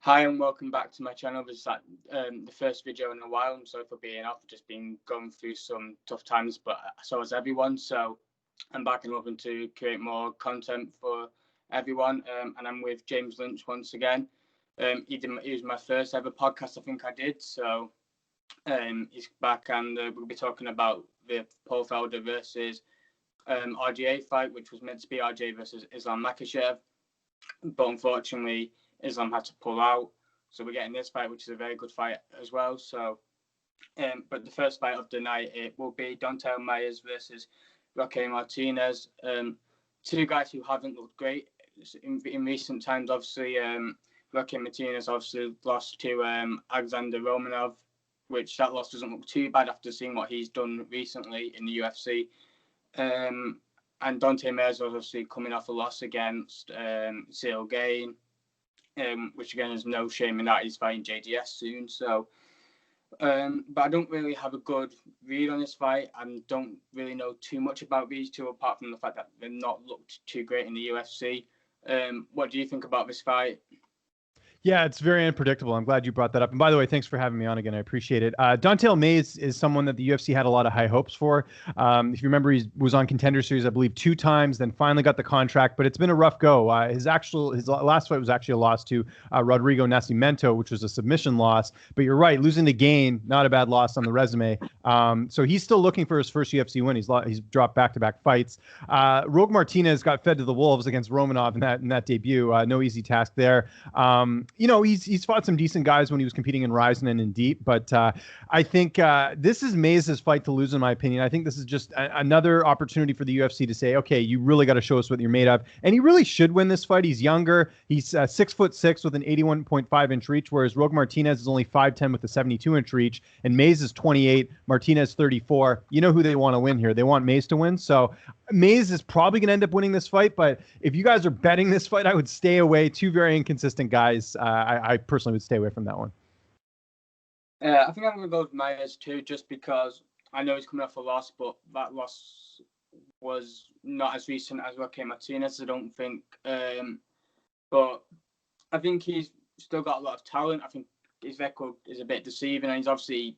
Hi and welcome back to my channel. This is the first video in a while. I'm sorry for being off. I've just been going through some tough times, but so has everyone. So I'm back and hoping to create more content for everyone. And I'm with James Lynch once again. He was my first ever podcast I think I did. So he's back and we'll be talking about the Paul Felder versus RDA fight, which was meant to be RJ versus Islam Makhachev. But unfortunately, Islam had to pull out. So we're getting this fight, which is a very good fight as well. So, but the first fight of the night, it will be Dontel Mayes versus Roque Martinez. Two guys who haven't looked great in recent times. Obviously, Roque Martinez obviously lost to Alexander Romanov, which that loss doesn't look too bad after seeing what he's done recently in the UFC. And Dante Mayes was obviously coming off a loss against Cyril Gane, which again is no shame in that he's fighting JDS soon. So, but I don't really have a good read on this fight and don't really know too much about these two apart from the fact that they've not looked too great in the UFC. What do you think about this fight? Yeah, it's very unpredictable. I'm glad you brought that up. And by the way, thanks for having me on again. I appreciate it. Dontel Mayes is someone that the UFC had a lot of high hopes for. If you remember, he was on Contender Series, I believe, 2 times, then finally got the contract. But it's been a rough go. His last fight was actually a loss to Rodrigo Nascimento, which was a submission loss. But you're right, losing to Gane, not a bad loss on the resume. So he's still looking for his first UFC win. He's dropped back-to-back fights. Roque Martinez got fed to the wolves against Romanov in that debut. No easy task there. He's fought some decent guys when he was competing in Ryzen and in Deep, but I think this is Mayes' fight to lose, in my opinion. I think this is just another opportunity for the UFC to say, okay, you really got to show us what you're made of. And he really should win this fight. He's younger. He's 6'6" with an 81.5-inch reach, whereas Roque Martinez is only 5'10" with a 72-inch reach, and Mayes is 28, Martinez 34. You know who they want to win here. They want Mayes to win. So Mayes is probably going to end up winning this fight, but if you guys are betting this fight, I would stay away. Two very inconsistent guys. I personally would stay away from that one. I think I'm going to go with Mayes too, just because I know he's coming off a loss, but that loss was not as recent as Roque Martinez, I don't think. But I think he's still got a lot of talent. I think his record is a bit deceiving, and he's obviously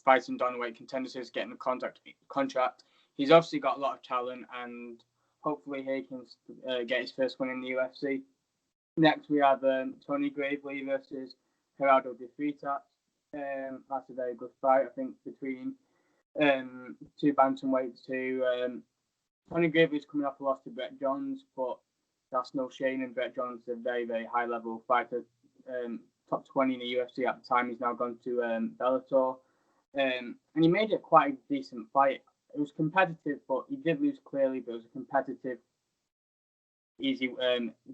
fighting Donweight Contender Series, getting the contract. He's obviously got a lot of talent, and hopefully he can get his first win in the UFC. Next, we have Tony Gravely versus Gerardo de Freitas. That's a very good fight, I think, between two bantamweights. Tony Gravely's coming off a loss to Brett Johns, but that's no shame. And Brett Johns is a very, very high-level fighter, top 20 in the UFC at the time. He's now gone to Bellator, and he made it quite a decent fight. It was competitive, but he did lose clearly. But it was a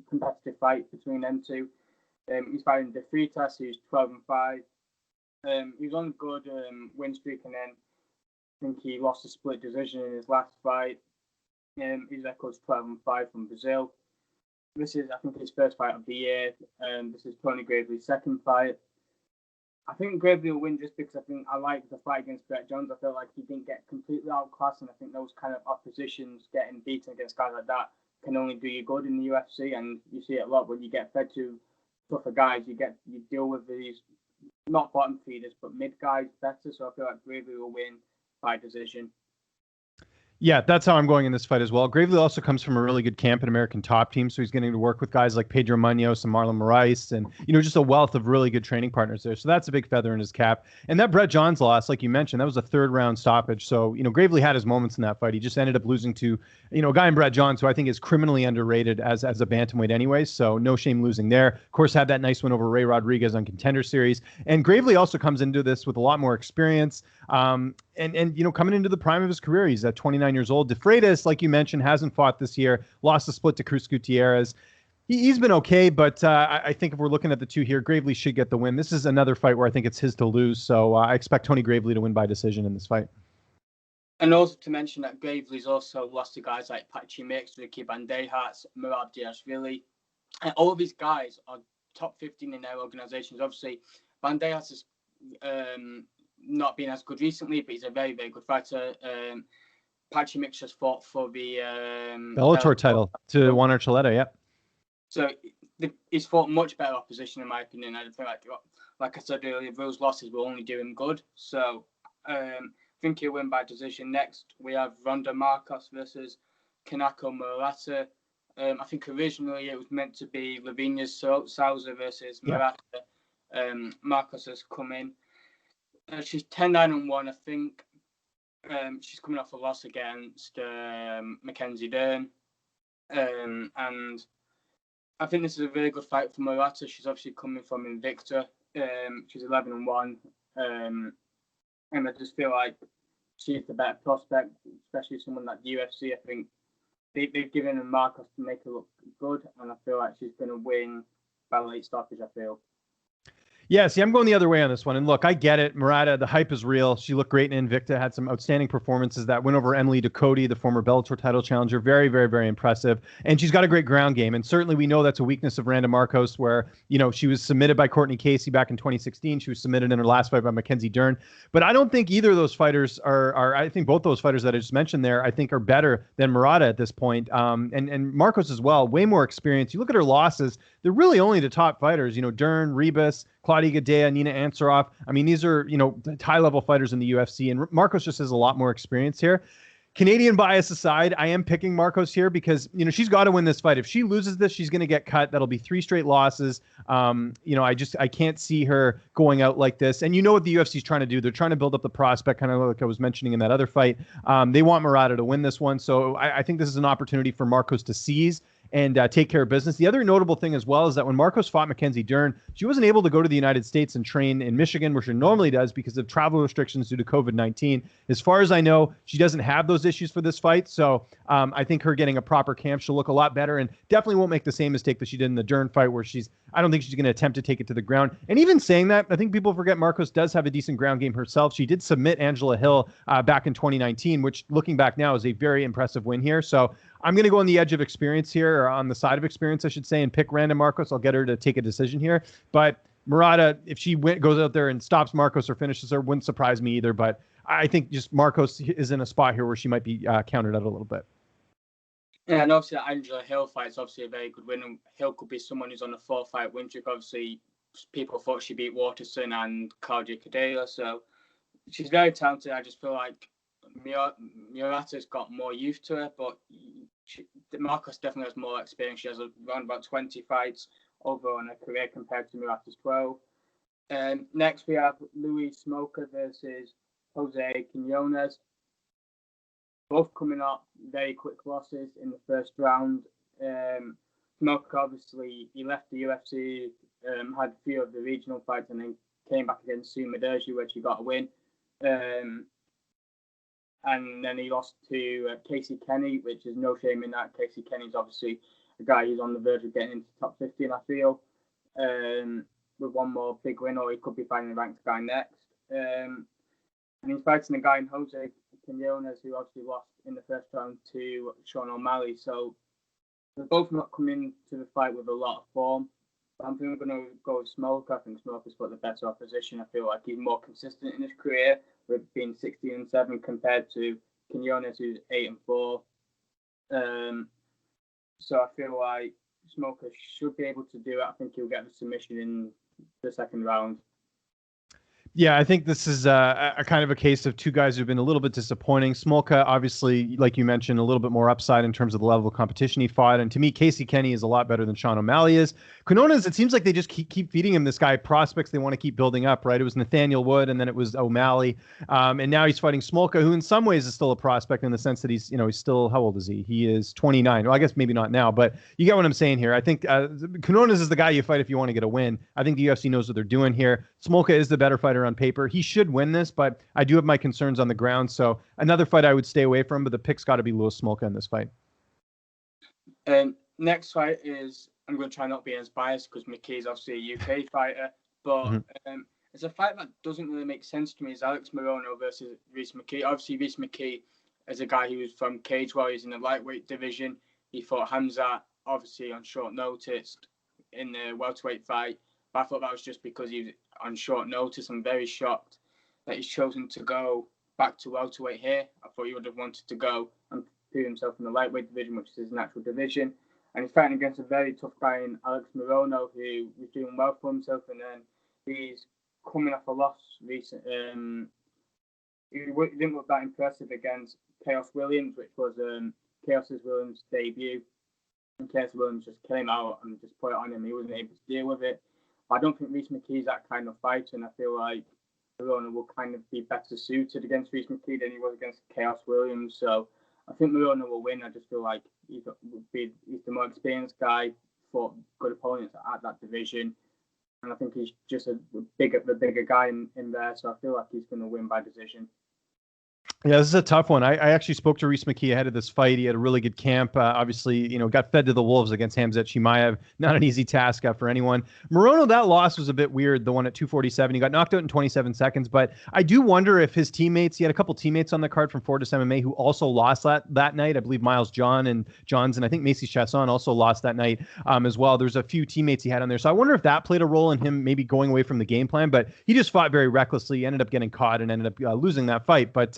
competitive fight between them two. He's fighting De Freitas, who's 12-5. He was on a good win streak, and then I think he lost a split decision in his last fight. His record's 12-5 from Brazil. This is, I think, his first fight of the year. This is Tony Gravely's second fight. I think Gravely will win just because I like the fight against Brett Johns. I feel like he didn't get completely outclassed, and I think those kind of oppositions, getting beaten against guys like that, can only do you good in the UFC. And you see it a lot when you get fed to tougher guys. You deal with these not bottom feeders but mid guys better. So I feel like Gravely will win by decision. Yeah, that's how I'm going in this fight as well. Gravely also comes from a really good camp and American Top Team, so he's getting to work with guys like Pedro Munoz and Marlon Moraes, and just a wealth of really good training partners there. So that's a big feather in his cap. And that Brett Johns loss, like you mentioned, that was a 3rd-round stoppage. So Gravely had his moments in that fight. He just ended up losing to a guy in Brett Johns, who I think is criminally underrated as a bantamweight anyway. So no shame losing there. Of course, had that nice win over Ray Rodriguez on Contender Series. And Gravely also comes into this with a lot more experience. And coming into the prime of his career, he's at 29 years old. De Freitas, like you mentioned, hasn't fought this year. Lost a split to Cruz Gutierrez. He's been okay, but I think if we're looking at the two here, Gravely should get the win. This is another fight where I think it's his to lose, so I expect Tony Gravely to win by decision in this fight. And also to mention that Gravely's also lost to guys like Patchy Mix, Ricky Bandejas, Murad Diashvili. And all of these guys are top 15 in their organizations. Obviously, Bandejas is not been as good recently, but he's a very, very good fighter. Patchy Mix just fought for the Bellator title to Juan Archuleta, yeah. So he's fought much better opposition in my opinion. I think like I said earlier, those losses will only do him good. So I think he'll win by decision. Next we have Ronda Marcos versus Kanako Murata. I think originally it was meant to be Lavinia Souza versus Murata. Marcos has come in. She's 10-9-1, I think. She's coming off a loss against Mackenzie Dern. And I think this is a really good fight for Murata. She's obviously coming from Invicta. She's 11-1. And I just feel like she's the better prospect, especially someone like UFC. I think they've given her Marcos to make her look good, and I feel like she's going to win by late stoppage, I feel. Yeah, see, I'm going the other way on this one. And look, I get it. Murata, the hype is real. She looked great in Invicta, had some outstanding performances. That win over Emily Ducote, the former Bellator title challenger. Very, very, very impressive. And she's got a great ground game. And certainly we know that's a weakness of Randa Marcos, where, you know, she was submitted by Courtney Casey back in 2016. She was submitted in her last fight by Mackenzie Dern. But I don't think either of those fighters are I think both those fighters that I just mentioned there, I think are better than Murata at this point. And Marcos as well, way more experience. You look at her losses, they're really only the top fighters, you know, Dern, Rebus, Claudia Gadelha, Nina Ansaroff. I mean, these are, you know, high-level fighters in the UFC, and Marcos just has a lot more experience here. Canadian bias aside, I am picking Marcos here because, you know, she's got to win this fight. If she loses this, she's going to get cut. That'll be 3 straight losses. You know, I can't see her going out like this. And you know what the UFC is trying to do. They're trying to build up the prospect, kind of like I was mentioning in that other fight. They want Murata to win this one. So I think this is an opportunity for Marcos to seize and take care of business. The other notable thing as well is that when Marcos fought Mackenzie Dern, she wasn't able to go to the United States and train in Michigan, where she normally does because of travel restrictions due to COVID-19. As far as I know, she doesn't have those issues for this fight. So I think her getting a proper camp, she'll look a lot better and definitely won't make the same mistake that she did in the Dern fight, where I don't think she's going to attempt to take it to the ground. And even saying that, I think people forget Marcos does have a decent ground game herself. She did submit Angela Hill back in 2019, which looking back now is a very impressive win here. So I'm going to go on the edge of experience here, or on the side of experience, I should say, and pick Randa Marcos. I'll get her to take a decision here. But Murata, if she goes out there and stops Marcos or finishes her, wouldn't surprise me either. But I think just Marcos is in a spot here where she might be countered out a little bit. Yeah, and obviously the Angela Hill fight is obviously a very good win. And Hill could be someone who's on a 4-fight win streak. Obviously, people thought she beat Waterson and Claudia Gadelha, so she's very talented. I just feel like Murata's got more youth to her, but Marcos definitely has more experience. She has around about 20 fights over on her career compared to Murata's 12. Next, we have Luis Smoker versus Jose Quinones. Both coming up very quick losses in the first round. Smoker, obviously, he left the UFC, had a few of the regional fights, and then came back against Sue Maderji, where she got a win. And then he lost to Casey Kenny, which is no shame in that. Casey Kenny's obviously a guy who's on the verge of getting into top 15, I feel. With one more big win, or he could be fighting a ranked guy next. And he's fighting a guy in Jose Quinones, who obviously lost in the first round to Sean O'Malley. So they're both not coming to the fight with a lot of form. But I'm going to go with Smoker. I think Smoker's got the better opposition. I feel like he's more consistent in his career, with being 16-7 compared to Quinones, who's 8-4. So I feel like Smoker should be able to do it. I think he'll get the submission in the second round. Yeah, I think this is a kind of a case of two guys who've been a little bit disappointing. Smolka, obviously, like you mentioned, a little bit more upside in terms of the level of competition he fought. And to me, Casey Kenny is a lot better than Sean O'Malley is. Quinones, it seems like they just keep feeding him this guy prospects they want to keep building up, right? It was Nathaniel Wood, and then it was O'Malley. And now he's fighting Smolka, who in some ways is still a prospect in the sense that he's still, how old is he? He is 29. Well, I guess maybe not now, but you get what I'm saying here. I think Quinones is the guy you fight if you want to get a win. I think the UFC knows what they're doing here. Smolka is the better fighter on paper. He should win this, but I do have my concerns on the ground. So another fight I would stay away from, but the pick's got to be Louis Smolka in this fight. Next fight is, I'm going to try not to be as biased because McKee's obviously a UK fighter, but it's a fight that doesn't really make sense to me. It's Alex Morono versus Rhys McKee. Obviously, Rhys McKee is a guy who was from Cage Warriors in the lightweight division. He fought Hamzat, obviously on short notice in the welterweight fight. But I thought that was just because he was on short notice. I'm very shocked that he's chosen to go back to welterweight here. I thought he would have wanted to go and prove himself in the lightweight division, which is his natural division. and he's fighting against a very tough guy in Alex Morono, who was doing well for himself, and then he's coming off a loss recent. He didn't look that impressive against Chaos Williams, which was Williams' debut. And Chaos Williams just came out and just put it on him. He wasn't able to deal with it. I don't think Rhys McKee's that kind of fighter, and I feel like Morono will kind of be better suited against Rhys McKee than he was against Chaos Williams. So I think Morono will win. I just feel like he's the more experienced guy, fought good opponents at that division. And I think he's just the bigger guy in there. So I feel like he's going to win by decision. Yeah, this is a tough one. I actually spoke to Rhys McKee ahead of this fight. He had a really good camp. Obviously, got fed to the wolves against Khamzat Chimaev. Not an easy task for anyone. Morono, that loss was a bit weird, the one at 247. He got knocked out in 27 seconds. But I do wonder if his teammates, he had a couple teammates on the card from Fortis MMA who also lost that night. I believe Miles Johns, and I think Macy Chasson also lost that night as well. There's a few teammates he had on there. So I wonder if that played a role in him maybe going away from the game plan. But he just fought very recklessly. He ended up getting caught and ended up losing that fight. But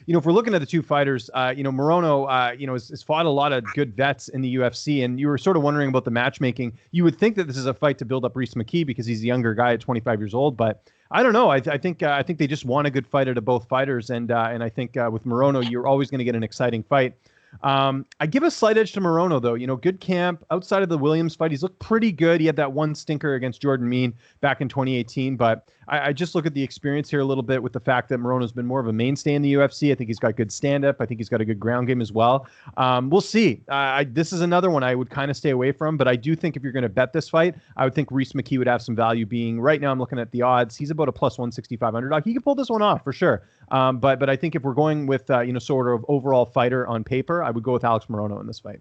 if we're looking at the two fighters, Morono, has fought a lot of good vets in the UFC, and you were sort of wondering about the matchmaking. You would think that this is a fight to build up Rhys McKee because he's a younger guy at 25 years old, but I don't know. I think they just want a good fight out of both fighters, and I think with Morono, you're always going to get an exciting fight. I give a slight edge to Morono, though. Good camp. Outside of the Williams fight, he's looked pretty good. He had that one stinker against Jordan Mean back in 2018, but I just look at the experience here a little bit with the fact that Morono's been more of a mainstay in the UFC. I think he's got good stand-up. I think he's got a good ground game as well. We'll see. This is another one I would kind of stay away from, but I do think if you're going to bet this fight, I would think Rhys McKee would have some value being, right now I'm looking at the odds, he's about a plus 165 underdog. He could pull this one off for sure. But I think if we're going with, sort of overall fighter on paper, I would go with Alex Morono in this fight.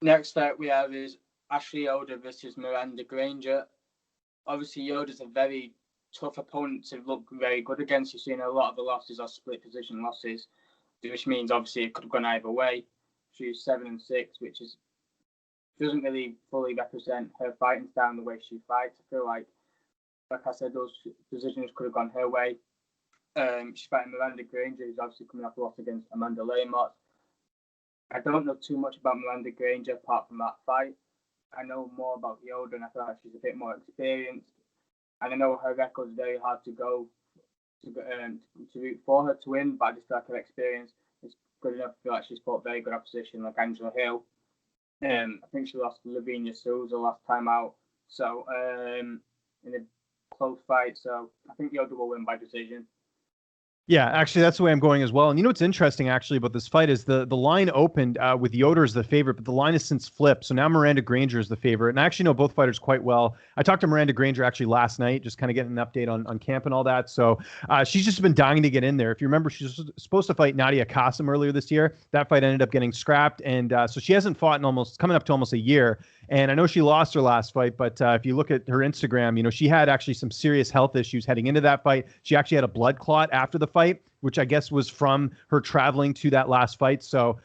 Next fight we have is Ashley Yoder versus Miranda Granger. Obviously, Yoder's a very tough opponent to look very good against. You've seen a lot of the losses are split position losses, which means obviously it could have gone either way. She's 7-6, which doesn't really fully represent her fighting style and the way she fights. I feel like I said, those decisions could have gone her way. She's fighting Miranda Granger, who's obviously coming off a loss against Amanda Lamott. I don't know too much about Miranda Granger apart from that fight. I know more about Yoder, and I feel like she's a bit more experienced. And I know her record's very hard to go to root for her to win, but I just feel like her experience is good enough. I feel like she's fought very good opposition, like Angela Hill. I think she lost to Lavinia Souza last time out, so in a close fight. So I think Yoder will win by decision. Yeah, actually, that's the way I'm going as well. And what's interesting actually about this fight is the line opened with Yoder as the favorite, but the line has since flipped. So now Miranda Granger is the favorite. And I actually know both fighters quite well. I talked to Miranda Granger actually last night, just kind of getting an update on camp and all that. So she's just been dying to get in there. If you remember, she was supposed to fight Nadia Qasim earlier this year. That fight ended up getting scrapped. And so she hasn't fought in coming up to almost a year. And I know she lost her last fight, but if you look at her Instagram, she had actually some serious health issues heading into that fight. She actually had a blood clot after the fight, which I guess was from her traveling to that last fight. So,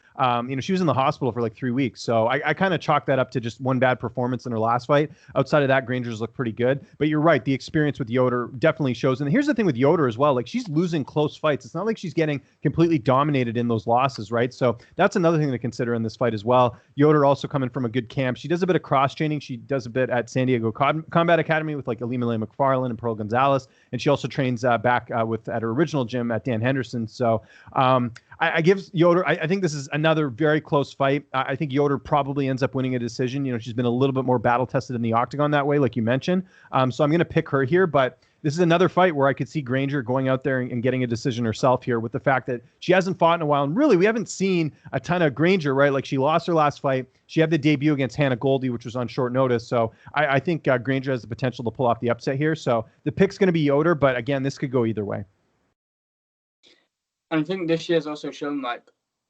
she was in the hospital for like 3 weeks. So I kind of chalked that up to just one bad performance in her last fight. Outside of that, Granger's looked pretty good. But you're right. The experience with Yoder definitely shows. And here's the thing with Yoder as well. Like, she's losing close fights. It's not like she's getting completely dominated in those losses, right? So that's another thing to consider in this fight as well. Yoder also coming from a good camp. She does a bit of cross-training. She does a bit at San Diego Combat Academy with like Alima McFarlane and Pearl Gonzalez. And she also trains back at her original gym at Dan Henderson. So I give Yoder, I think this is another very close fight. I think Yoder probably ends up winning a decision. She's been a little bit more battle tested in the octagon that way, like you mentioned. So I'm going to pick her here, but this is another fight where I could see Granger going out there and getting a decision herself here, with the fact that she hasn't fought in a while. And really, we haven't seen a ton of Granger, right? Like, she lost her last fight. She had the debut against Hannah Goldie, which was on short notice. So I think Granger has the potential to pull off the upset here. So the pick's going to be Yoder, but again, this could go either way. And I think this year's also shown like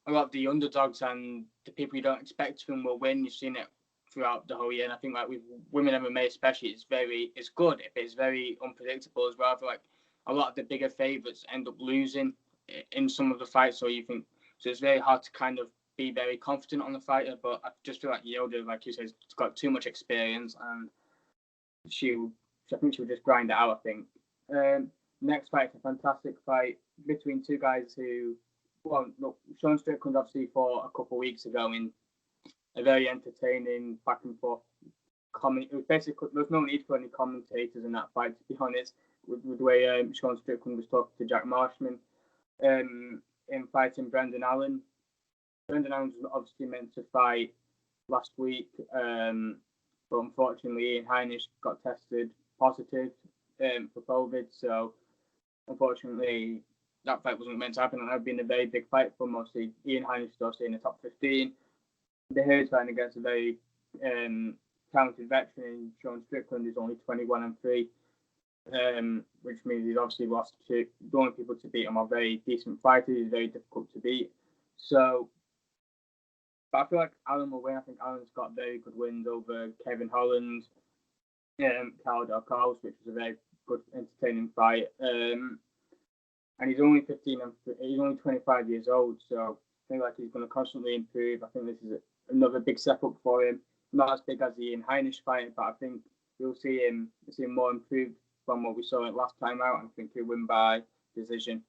a lot of the underdogs and the people you don't expect to win will win. You've seen it throughout the whole year, and I think like with women MMA especially, it's good if it's very unpredictable as well. I feel like a lot of the bigger favourites end up losing in some of the fights, so it's very hard to kind of be very confident on the fighter. But I just feel like Yoder, like you said, has got too much experience, and I think she'll just grind it out. I think. Next fight is a fantastic fight between two guys who, Sean Strickland obviously fought a couple of weeks ago in a very entertaining back and forth comment. It was basically there's no need for any commentators in that fight, to be honest. With the way Sean Strickland was talking to Jack Marshman in fighting Brendan Allen. Brendan Allen was obviously meant to fight last week, but unfortunately Ian Heinisch got tested positive for COVID, so unfortunately that fight wasn't meant to happen, and that would have been a very big fight for mostly Ian Heinisch still in the top 15. The Hayes fighting against a very talented veteran in Sean Strickland, who's only 21-3, which means he's obviously lost to the only people to beat him are very decent fighters. He's very difficult to beat. So, but I feel like Allen will win. I think Allen's got very good wins over Kevin Holland, Carl Delcaus, which was a very good, entertaining fight. And he's only 15 and he's only 25 years old, so I feel like he's going to constantly improve. I think this is another big step up for him. Not as big as the Ian Heinisch fight, but I think we'll see him more improved from what we saw last time out. I think he'll win by decision.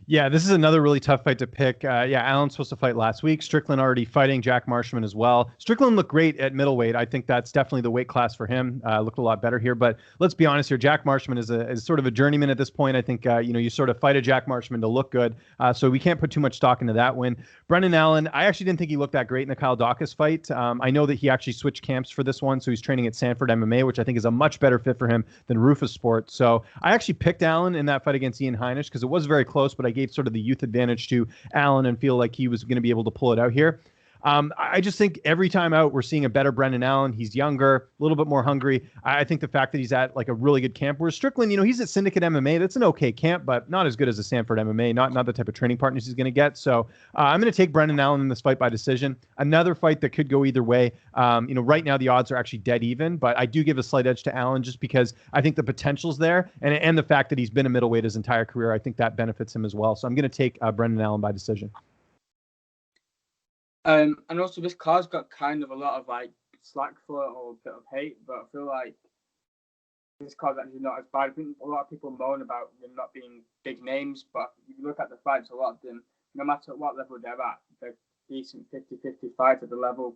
Yeah, this is another really tough fight to pick. Allen's supposed to fight last week. Strickland already fighting Jack Marshman as well. Strickland looked great at middleweight. I think that's definitely the weight class for him. Looked a lot better here. But let's be honest here. Jack Marshman is sort of a journeyman at this point. I think, you sort of fight a Jack Marshman to look good. So we can't put too much stock into that win. Brendan Allen, I actually didn't think he looked that great in the Kyle Dawkins fight. I know that he actually switched camps for this one. So he's training at Sanford MMA, which I think is a much better fit for him than Rufus Sport. So I actually picked Allen in that fight against Ian Heinisch because it was very close, but I gave sort of the youth advantage to Allen and feel like he was going to be able to pull it out here. I just think every time out, we're seeing a better Brendan Allen. He's younger, a little bit more hungry. I think the fact that he's at like a really good camp, whereas Strickland, he's at Syndicate MMA. That's an okay camp, but not as good as a Sanford MMA, not the type of training partners he's going to get. So I'm going to take Brendan Allen in this fight by decision. Another fight that could go either way. Right now the odds are actually dead even, but I do give a slight edge to Allen just because I think the potential's there. And the fact that he's been a middleweight his entire career, I think that benefits him as well. So I'm going to take Brendan Allen by decision. And also this card's got kind of a lot of like slack for it or a bit of hate, but I feel like this card's actually not as bad. I think a lot of people moan about them not being big names, but if you look at the fights, a lot of them, no matter what level they're at, they're decent 50-50 fights at the level.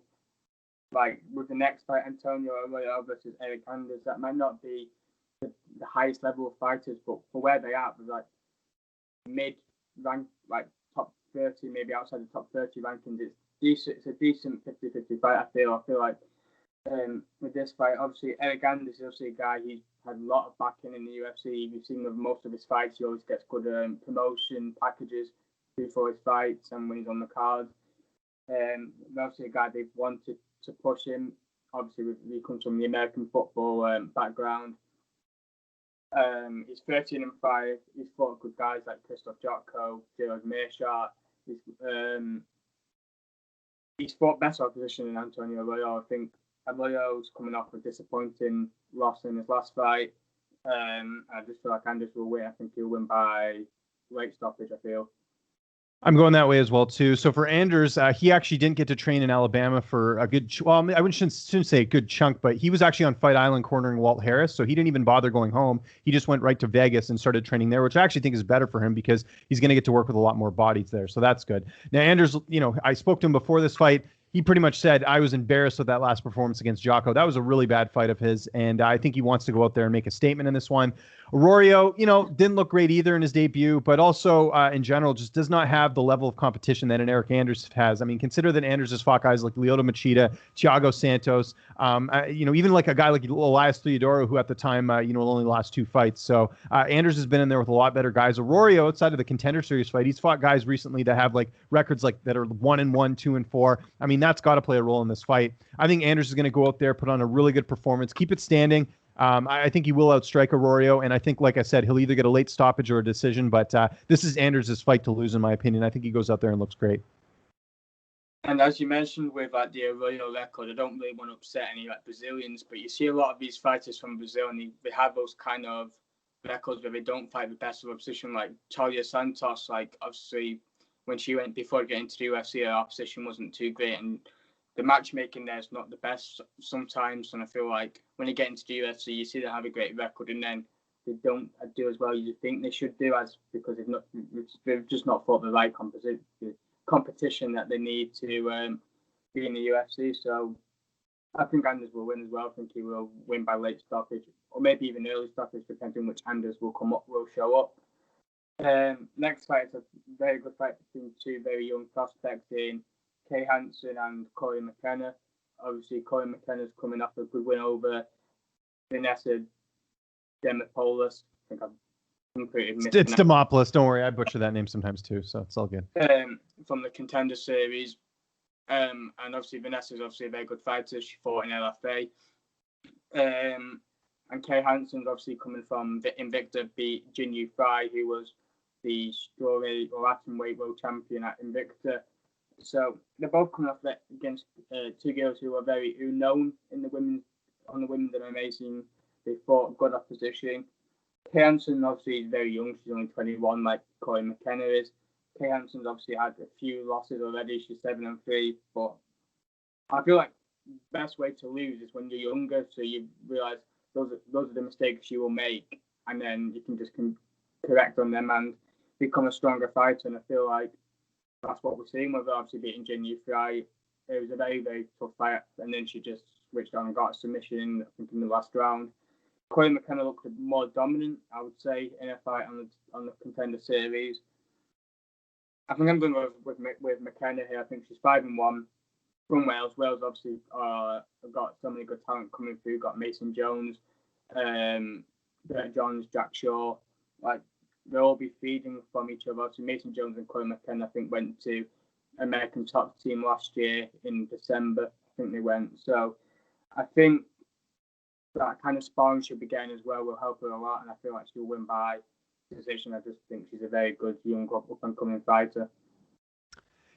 Like with the next fight, Antonio Arroyo versus Eric Anders, that might not be the highest level of fighters, but for where they are, with like mid-rank, like top 30, maybe outside the top 30 rankings, it's a decent 50-50 fight. I feel like with this fight, obviously Eric Anders is obviously a guy who's had a lot of backing in the UFC. You've seen with most of his fights, he always gets good promotion packages before his fights and when he's on the card. Obviously a guy they've wanted to push him. Obviously he comes from the American football background. He's 13-5. He's fought good guys like Christoph Jotko, Gerald Meerschaert. He's fought better opposition than Antonio Arroyo. I think Arroyo's coming off a disappointing loss in his last fight. I just feel like Anders will win. I think he'll win by late stoppage, I feel. I'm going that way as well, too. So for Anders, he actually didn't get to train in Alabama for a good, shouldn't say a good chunk, but he was actually on Fight Island cornering Walt Harris. So he didn't even bother going home. He just went right to Vegas and started training there, which I actually think is better for him because he's going to get to work with a lot more bodies there. So that's good. Now, Anders, I spoke to him before this fight. He pretty much said, I was embarrassed with that last performance against Jocko. That was a really bad fight of his, and I think he wants to go out there and make a statement in this one. Arroyo, didn't look great either in his debut, but also in general just does not have the level of competition that an Eric Anders has. I mean, consider that Anders has fought guys like Lyoto Machida, Thiago Santos, even like a guy like Elias Theodoro, who at the time, only lost 2 fights. So Anders has been in there with a lot better guys. Arroyo, outside of the Contender Series fight, he's fought guys recently that have like records like that are 1-1, 2-4. I mean, that's got to play a role in this fight. I think Anders is going to go out there, put on a really good performance, keep it standing. I think he will outstrike Arroyo, and I think, like I said, he'll either get a late stoppage or a decision, but this is Anders' fight to lose, in my opinion. I think he goes out there and looks great. And as you mentioned with like the Arroyo record, I don't really want to upset any like Brazilians, but you see a lot of these fighters from Brazil, and they have those kind of records where they don't fight the best of opposition, like Talia Santos. Like obviously, when she went before getting to the UFC, her opposition wasn't too great, and the matchmaking there is not the best sometimes. And I feel like when you get into the UFC, you see they have a great record, and then they don't do as well as you think they should do, because they've just not fought the right competition that they need to be in the UFC. So I think Anders will win as well. I think he will win by late stoppage, or maybe even early stoppage, depending which Anders will show up. Next fight is a very good fight between two very young prospects in Kay Hansen and Corey McKenna. Obviously, Corey McKenna's coming off a good win over Vanessa Demopoulos. I think I'm pretty It's Demopoulos. Don't worry, I butcher that name sometimes too, so it's all good. From the Contender Series. And obviously Vanessa's obviously a very good fighter. She fought in LFA. And Kay Hansen's obviously coming from the Invicta, beat Jinyu Fry, who was the strawweight or atomweight world champion at Invicta. So they're both coming off against two girls who are very known in the women's MMA scene. They fought good opposition. Kay Hansen obviously is very young. She's only 21, like Corey McKenna is. Kay Hansen's obviously had a few losses already. She's 7-3, but I feel like the best way to lose is when you're younger, so you realise those are the mistakes you will make, and then you can just correct on them and become a stronger fighter. And I feel like that's what we're seeing with her, obviously beating Jinyu Fry. It was a very, very tough fight, and then she just switched on and got a submission, I think, in the last round. Corey McKenna looked more dominant, I would say, in a fight on the Contender Series. I think I'm going to go with McKenna here. I think she's 5-1 from Wales. Wales obviously got so many good talent coming through. Got Mason Jones, Brett Johns, Jack Shaw. Like, they'll all be feeding from each other. So Mason Jones and Corey McKenna, I think, went to American Top Team last year in December. I think they went. So I think that kind of sparring she'll be getting as well will help her a lot, and I feel like she'll win by decision. I just think she's a very good young up-and-coming fighter.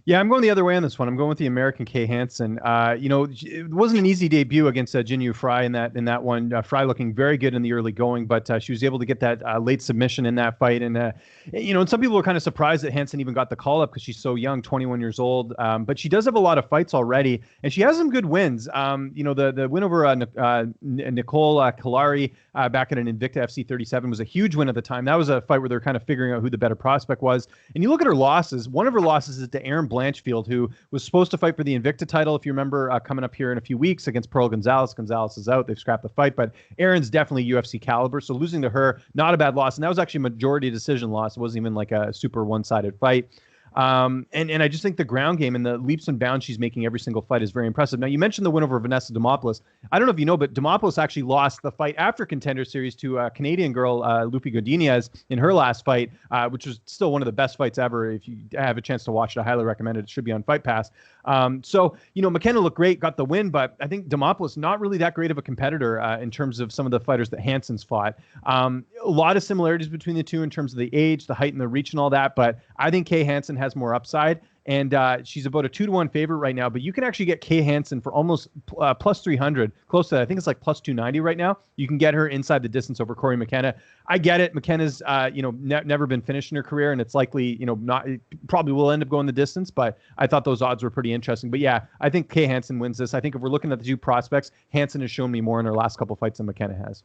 Yeah, I'm going the other way on this one. I'm going with the American Kay Hansen. It wasn't an easy debut against Jinyu Fry in that one. Fry looking very good in the early going, but she was able to get that late submission in that fight. And and some people were kind of surprised that Hansen even got the call up because she's so young, 21 years old. But she does have a lot of fights already, and she has some good wins. The win over Nicole Kalari back at an Invicta FC 37 was a huge win at the time. That was a fight where they're kind of figuring out who the better prospect was. And you look at her losses. One of her losses is to Erin Blanchfield, who was supposed to fight for the Invicta title, if you remember, coming up here in a few weeks against Pearl Gonzalez. Gonzalez is out. They've scrapped the fight, but Erin's definitely UFC caliber. So losing to her, not a bad loss. And that was actually a majority decision loss. It wasn't even like a super one-sided fight. And I just think the ground game and the leaps and bounds she's making every single fight is very impressive. Now, you mentioned the win over Vanessa Demopoulos. I don't know if you know, but Demopoulos actually lost the fight after Contender Series to a Canadian girl, Lupi Godinez, in her last fight, which was still one of the best fights ever. If you have a chance to watch it, I highly recommend it. It should be on Fight Pass. McKenna looked great, got the win, but I think Demopoulos not really that great of a competitor in terms of some of the fighters that Hansen's fought. A lot of similarities between the two in terms of the age, the height, and the reach and all that, but I think Kay Hansen has more upside, and she's about a 2-1 favorite right now, but you can actually get Kay Hansen for almost plus 300, close to that. I think it's like plus 290 right now. You can get her inside the distance over Corey McKenna. I get it. McKenna's never been finished in her career, and it's likely probably will end up going the distance, but I thought those odds were pretty interesting. But yeah, I think Kay Hansen wins this. I think if we're looking at the two prospects, Hansen has shown me more in her last couple fights than McKenna has.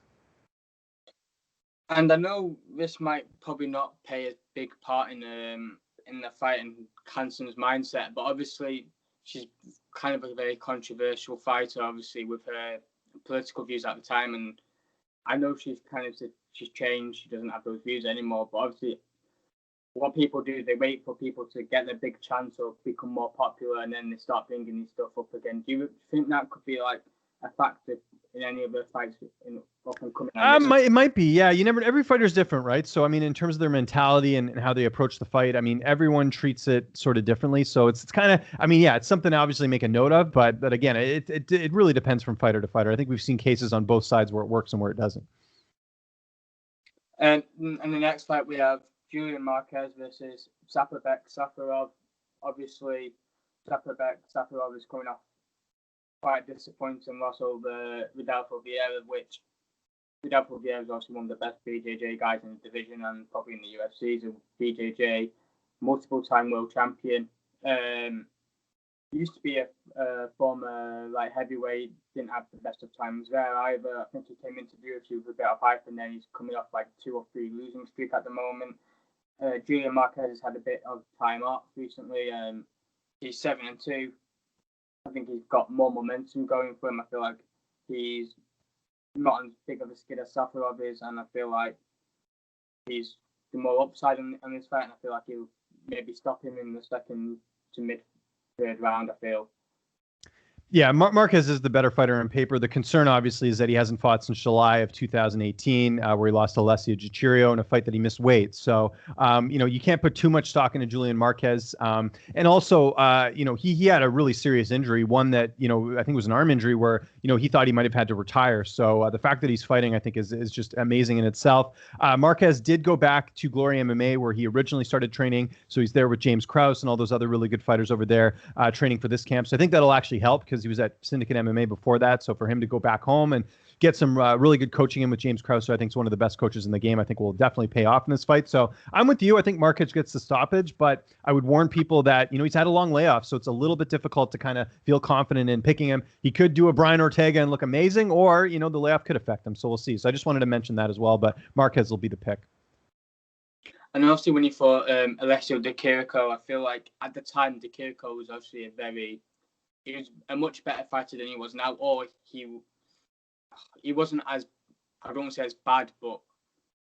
And I know this might probably not play a big part in the fight and Hansen's mindset, but obviously she's kind of a very controversial fighter, obviously, with her political views at the time. And I know she's changed. She doesn't have those views anymore. But obviously, what people do is they wait for people to get their big chance or become more popular, and then they start bringing these stuff up again. Do you think that could be like a factor in any of the fights in up and coming? It might be, yeah. Every fighter is different, right? So I mean, in terms of their mentality and how they approach the fight, I mean, everyone treats it sort of differently. So it's kind of, I mean, yeah, it's something to obviously make a note of, but again, it really depends from fighter to fighter. I think we've seen cases on both sides where it works and where it doesn't. And in the next fight, we have Julian Marquez versus Saparbek Safarov. Obviously, Safarov is coming off quite disappointing loss over Rodolfo Vieira, which Rodolfo Vieira is also one of the best BJJ guys in the division and probably in the UFC. He's a BJJ multiple-time world champion. Used to be a former heavyweight, didn't have the best of times there either. I think he came into the UFC with a bit of hype, and then he's coming off 2 or 3 losing streak at the moment. Julian Marquez has had a bit of time off recently. He's 7-2. I think he's got more momentum going for him. I feel like he's not as big of a skid as Safarov is, and I feel like he's the more upside in this fight, and I feel like he'll maybe stop him in the second to mid third round, I feel. Yeah, Marquez is the better fighter on paper. The concern, obviously, is that he hasn't fought since July of 2018, where he lost to Alessio Gichirio in a fight that he missed weight. So, you can't put too much stock into Julian Marquez. And also, he had a really serious injury, one that, I think was an arm injury where, he thought he might have had to retire. So the fact that he's fighting, I think, is just amazing in itself. Marquez did go back to Glory MMA, where he originally started training. So he's there with James Krause and all those other really good fighters over there training for this camp. So I think that'll actually help because he was at Syndicate MMA before that. So for him to go back home and get some really good coaching in with James Krause, who I think is one of the best coaches in the game, I think will definitely pay off in this fight. So I'm with you. I think Marquez gets the stoppage, but I would warn people that, he's had a long layoff, so it's a little bit difficult to kind of feel confident in picking him. He could do a Brian Ortega and look amazing, or, the layoff could affect him. So we'll see. So I just wanted to mention that as well, but Marquez will be the pick. And obviously when he fought Alessio Di Chirico, I feel like at the time Di Chirico was obviously he was a much better fighter than he was now, or he wasn't as, I don't want to say as bad, but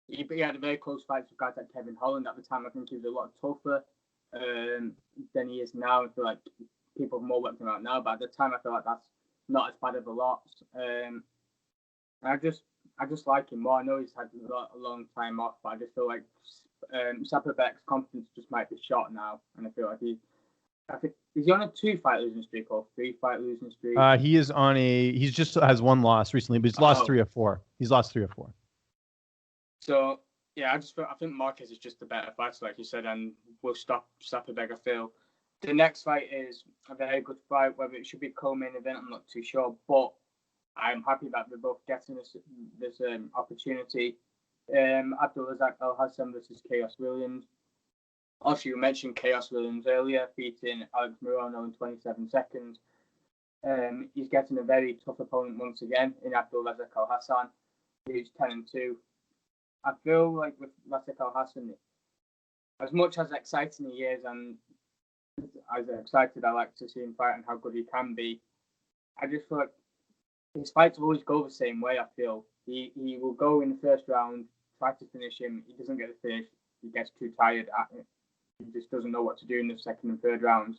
he had a very close fight with guys like Kevin Holland at the time. I think he was a lot tougher than he is now. I feel like people have more worked him out now, but at the time I feel like that's not as bad of a loss. I just like him more. I know he's had a long time off, but I just feel like Sapabek's confidence just might be shot now, and I feel like is he on a 2-fight losing streak or 3-fight losing streak? He just has one loss recently, but he's lost 3 or 4. He's lost 3 or 4. So yeah, I think Marquez is just the better fighter, like you said, and will stop Sapabek. I feel the next fight is a very good fight. Whether it should be co-main event, I'm not too sure, but I'm happy that they're both getting this opportunity. Abdulrazak Alhassan versus Chaos Williams. Also, you mentioned Chaos Williams earlier, beating Alex Morono in 27 seconds. He's getting a very tough opponent once again in Abdulrazak Alhassan, who's 10-2. I feel like with Razak Alhassan, as much as exciting he is and as excited I like to see him fight and how good he can be, I just feel like his fights always go the same way. I feel he will go in the first round, try to finish him. He doesn't get the finish. He gets too tired at it. He just doesn't know what to do in the second and third rounds.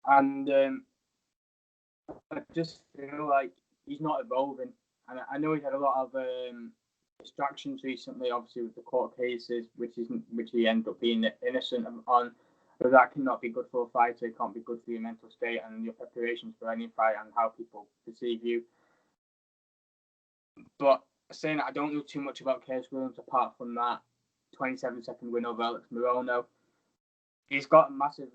And I just feel like he's not evolving. And I know he's had a lot of distractions recently, obviously with the court cases, which he ended up being innocent on. But that cannot be good for a fighter. It can't be good for your mental state and your preparations for any fight and how people perceive you. But saying that, I don't know too much about Chaos Williams apart from that 27-second win over Alex Morono. He's got a massive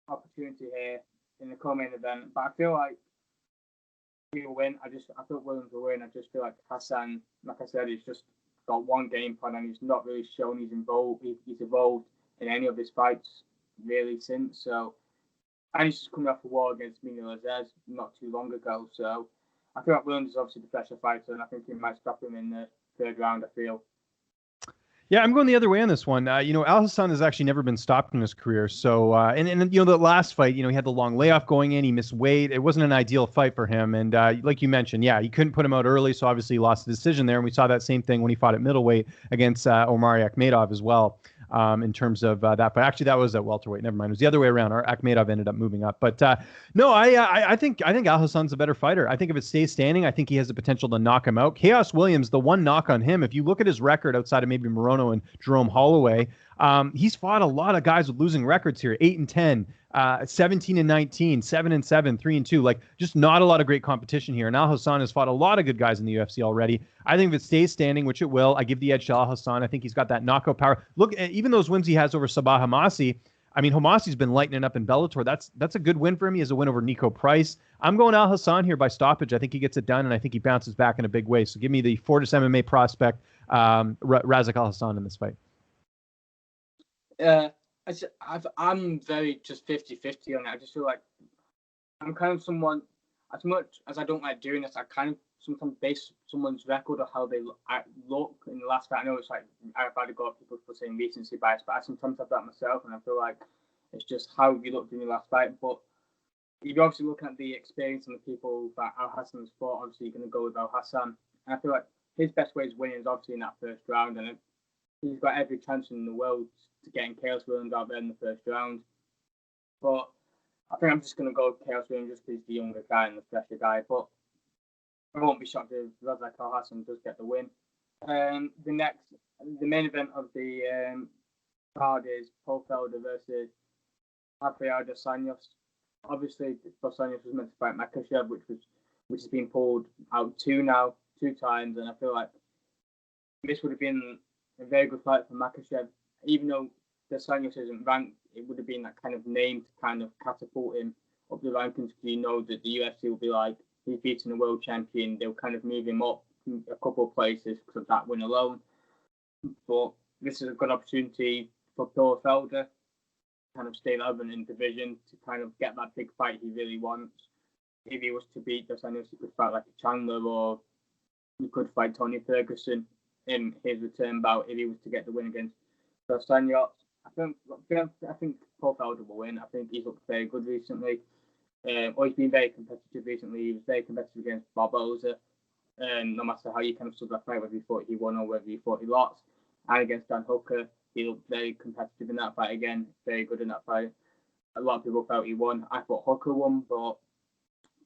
opportunity here in the co-main event, but I feel like he'll win. I thought Williams will win. I just feel like Hassan, like I said, he's just got one game plan and he's not really shown he's evolved in any of his fights really since. So, and he's just coming off a war against Mino Lazez not too long ago. So I feel like Williams is obviously the fresher fighter, and I think he might stop him in the third round, I feel. Yeah, I'm going the other way on this one. Al Hassan has actually never been stopped in his career. So, and the last fight, he had the long layoff going in. He missed weight. It wasn't an ideal fight for him. And like you mentioned, he couldn't put him out early. So obviously he lost the decision there. And we saw that same thing when he fought at middleweight against Omari Akhmedov as well. In terms of that, but actually that was at welterweight. Never mind, it was the other way around. Akhmedov ended up moving up, but no, I think Al Hassan's a better fighter. I think if it stays standing, I think he has the potential to knock him out. Chaos Williams, the one knock on him, if you look at his record outside of maybe Morono and Jerome Holloway, he's fought a lot of guys with losing records here: 8-10, 17-19, 7-7, 3-2. Like, just not a lot of great competition here. And Al Hassan has fought a lot of good guys in the UFC already. I think if it stays standing, which it will, I give the edge to Al Hassan. I think he's got that knockout power. Look, even those wins he has over Sabah Hamasi. I mean, Hamasi's been lightening up in Bellator. That's a good win for him. He has a win over Nico Price. I'm going Al Hassan here by stoppage. I think he gets it done, and I think he bounces back in a big way. So give me the Fortis MMA prospect, Razak Al Hassan in this fight. I'm very just 50-50 on it. I just feel like I'm kind of someone, as much as I don't like doing this, I kind of sometimes base someone's record or how they look in the last fight. I know it's like I've had to go at people for saying recency bias, but I sometimes have that myself, and I feel like it's just how you looked in your last fight. But you're obviously looking at the experience and the people that Al Hassan's fought. Obviously, you're going to go with Al Hassan, and I feel like his best way is winning is obviously in that first round, and he's got every chance in the world to getting Chaos Williams out there in the first round. But I think I'm just going to go with Chaos Williams just because he's the younger guy and the fresher guy. But I won't be shocked if Razak Al Hassan does get the win. The main event of the card is Paul Felder versus Rafael dos Anjos. Obviously, dos Anjos was meant to fight Makhachev, which has been pulled out two times, and I feel like this would have been a very good fight for Makhachev. Even though dos Anjos isn't ranked, it would have been that kind of name to kind of catapult him up the rankings, because you know that the UFC will be like, he's beating a world champion. They'll kind of move him up a couple of places because of that win alone. But this is a good opportunity for Paul Felder to kind of stay relevant in division, to kind of get that big fight he really wants. If he was to beat dos Anjos, he could fight like a Chandler, or he could fight Tony Ferguson in his return bout if he was to get the win against dos Anjos. I think Paul Felder will win. I think he's looked very good recently. He's been very competitive recently. He was very competitive against Barboza. No matter how you kind of stood that fight, whether you thought he won or whether you thought he lost. And against Dan Hooker, he looked very competitive in that fight again. Very good in that fight. A lot of people felt he won. I thought Hooker won, but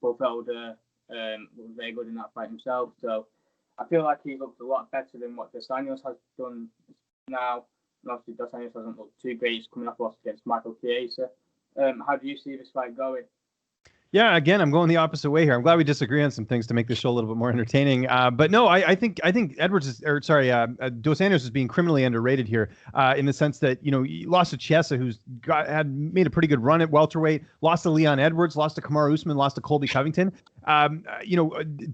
Paul Felder was very good in that fight himself. So I feel like he looked a lot better than what dos Anjos has done now. And obviously, dos Anjos hasn't looked too great. He's coming off loss against Michael Chiesa. How do you see this fight going? Yeah, again, I'm going the opposite way here. I'm glad we disagree on some things to make the show a little bit more entertaining. But no, I think dos Anjos is being criminally underrated here, in the sense that, you know, he lost to Chiesa, who's had made a pretty good run at welterweight, lost to Leon Edwards, lost to Kamaru Usman, lost to Colby Covington. You know,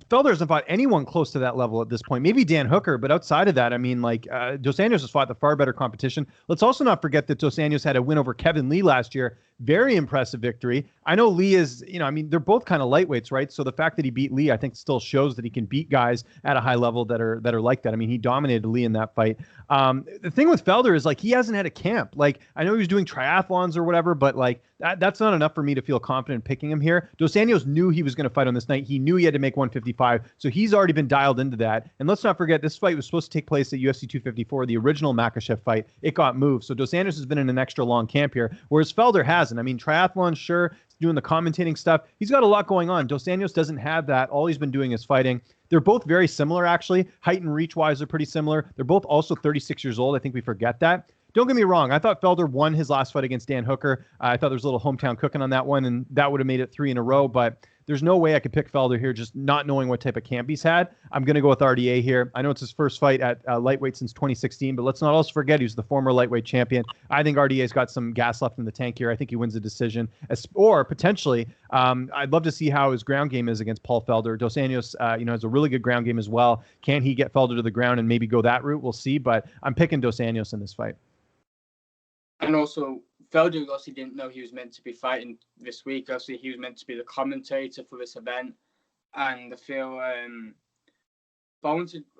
Felder hasn't fought anyone close to that level at this point. Maybe Dan Hooker, but outside of that, I mean, like, dos Anjos has fought the far better competition. Let's also not forget that dos Anjos had a win over Kevin Lee last year. Very impressive victory. I know Lee is, you know, I mean, they're both kind of lightweights, right? So the fact that he beat Lee, I think, still shows that he can beat guys at a high level that are like that. I mean, he dominated Lee in that fight. The thing with Felder is, like, he hasn't had a camp. Like, I know he was doing triathlons or whatever, but like that's not enough for me to feel confident picking him here. Dos Anjos knew he was going to fight on this night. He knew he had to make 155, so he's already been dialed into that. And let's not forget, this fight was supposed to take place at UFC 254, the original Makhachev fight. It got moved, so dos Anjos has been in an extra long camp here, whereas Felder hasn't. I mean, triathlon, sure, doing the commentating stuff. He's got a lot going on. Dos Anjos doesn't have that. All he's been doing is fighting. They're both very similar, actually. Height and reach-wise, are pretty similar. They're both also 36 years old. I think we forget that. Don't get me wrong. I thought Felder won his last fight against Dan Hooker. I thought there was a little hometown cooking on that one, and that would have made it 3 in a row. But there's no way I could pick Felder here, just not knowing what type of camp he's had. I'm going to go with RDA here. I know it's his first fight at lightweight since 2016, but let's not also forget he's the former lightweight champion. I think RDA's got some gas left in the tank here. I think he wins the decision, or potentially. I'd love to see how his ground game is against Paul Felder. Dos Anjos, has a really good ground game as well. Can he get Felder to the ground and maybe go that route? We'll see. But I'm picking Dos Anjos in this fight. And also, Felder obviously didn't know he was meant to be fighting this week. Obviously, he was meant to be the commentator for this event. And I feel,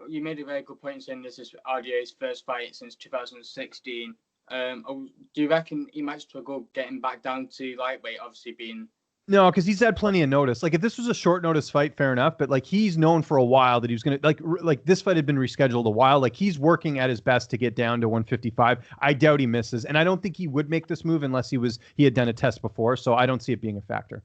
you made a very good point saying this is RDA's first fight since 2016. Do you reckon he might struggle getting back down to lightweight, obviously being... No, because he's had plenty of notice. Like, if this was a short notice fight, fair enough. But like, he's known for a while that he was gonna like this fight had been rescheduled a while. Like, he's working at his best to get down to 155. I doubt he misses, and I don't think he would make this move unless he had done a test before. So I don't see it being a factor.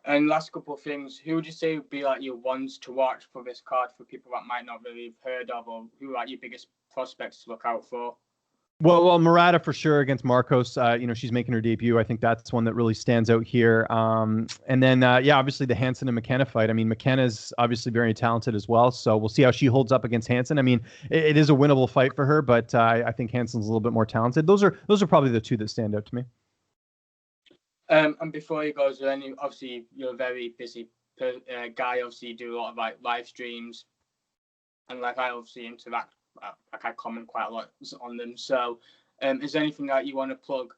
And last couple of things, who would you say would be like your ones to watch for this card for people that might not really have heard of, or who are like your biggest prospects to look out for? Well, Murata for sure against Marcos. She's making her debut. I think that's one that really stands out here. And then, obviously the Hansen and McKenna fight. I mean, McKenna's obviously very talented as well, so we'll see how she holds up against Hansen. I mean, it is a winnable fight for her, but I think Hansen's a little bit more talented. Those are probably the two that stand out to me. And before you go, is there any? Obviously, you're a very busy guy. Obviously, you do a lot of like live streams, and like I obviously interact. I comment quite a lot on them. So, is there anything that you want to plug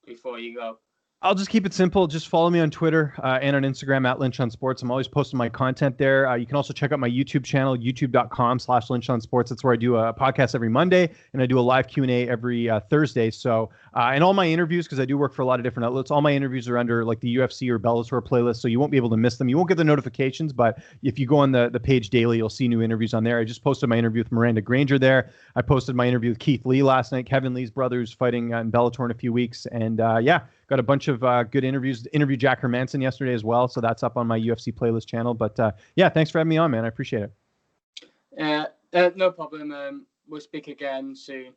before you go? I'll just keep it simple. Just follow me on Twitter and on Instagram at Lynch on Sports. I'm always posting my content there. You can also check out my YouTube channel, youtube.com/Lynch on Sports. That's where I do a podcast every Monday and I do a live Q&A every Thursday. So, and all my interviews, because I do work for a lot of different outlets, all my interviews are under like the UFC or Bellator playlist. So you won't be able to miss them. You won't get the notifications, but if you go on the page daily, you'll see new interviews on there. I just posted my interview with Miranda Granger there. I posted my interview with Keith Lee last night. Kevin Lee's brother who's fighting in Bellator in a few weeks. And got a bunch of good interviews. Interviewed Jack Hermanson yesterday as well, so that's up on my UFC playlist channel. But thanks for having me on, man. I appreciate it. No problem. We'll speak again soon.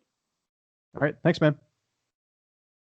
All right, thanks, man.